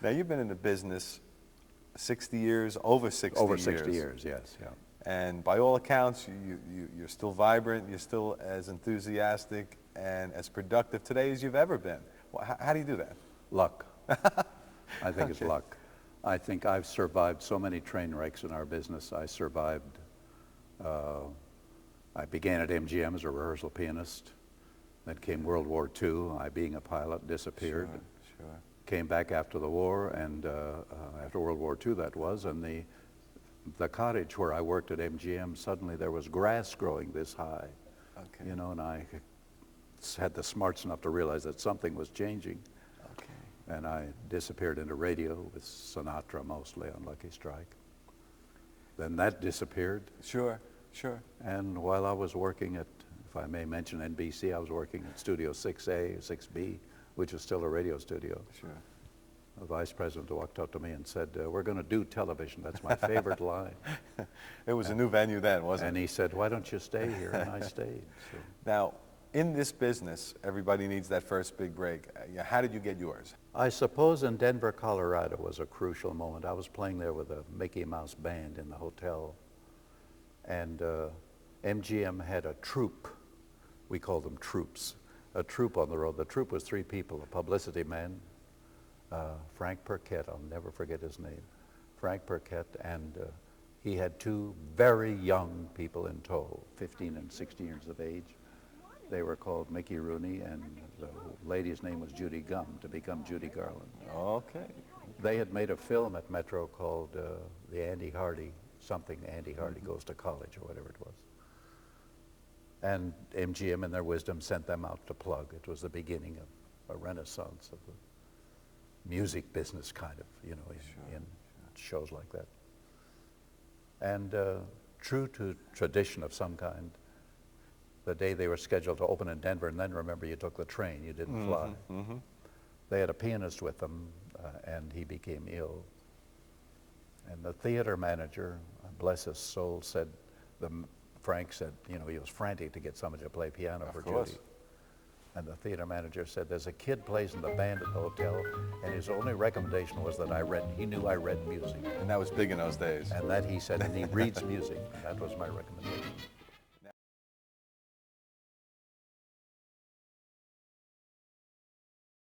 Now, you've been in the business 60 years, over 60 Over years. 60 years, yes, yeah. And by all accounts, you're still vibrant, you're still as enthusiastic and as productive today as you've ever been. Well, how do you do that? Luck. I think it's luck. I think I've survived so many train wrecks in our business. I survived, I began at MGM as a rehearsal pianist. Then came World War II. I, being a pilot, disappeared. Sure. Came back after the war, and after World War II that was, and the cottage where I worked at MGM, suddenly there was grass growing this high. Okay. You know, and I had the smarts enough to realize that something was changing. Okay. And I disappeared into radio with Sinatra mostly on Lucky Strike. Then that disappeared. Sure. And while I was working at, if I may mention NBC, I was working at Studio 6A, 6B, which is still a radio studio. Sure. The vice president walked up to me and said, "We're going to do television." That's my favorite line. It was a new venue then, wasn't it? And he said, "Why don't you stay here?" And I stayed. So. Now, in this business, everybody needs that first big break. How did you get yours? I suppose in Denver, Colorado was a crucial moment. I was playing there with a Mickey Mouse band in the hotel. And MGM had a troupe. We called them troops. A troupe on the road. The troupe was 3 people, a publicity man, Frank Perquette, I'll never forget his name, Frank Perquette, and he had 2 very young people in tow, 15 and 16 years of age. They were called Mickey Rooney, and the lady's name was Judy Gum, to become Judy Garland. Okay. They had made a film at Metro called the Andy Hardy, something Andy Hardy Goes to College, or whatever it was. And MGM, in their wisdom, sent them out to plug. It was the beginning of a renaissance of the music business, kind of, you know, in shows like that. And true to tradition of some kind, the day they were scheduled to open in Denver, and then remember, you took the train, you didn't fly. They had a pianist with them, and he became ill. And the theater manager, bless his soul, said, Frank said, you know, he was frantic to get somebody to play piano for Judy. And the theater manager said, "There's a kid plays in the band at the hotel, and his only recommendation was that he knew I read music." And that was big in those days. And that he said, and he reads music. And that was my recommendation.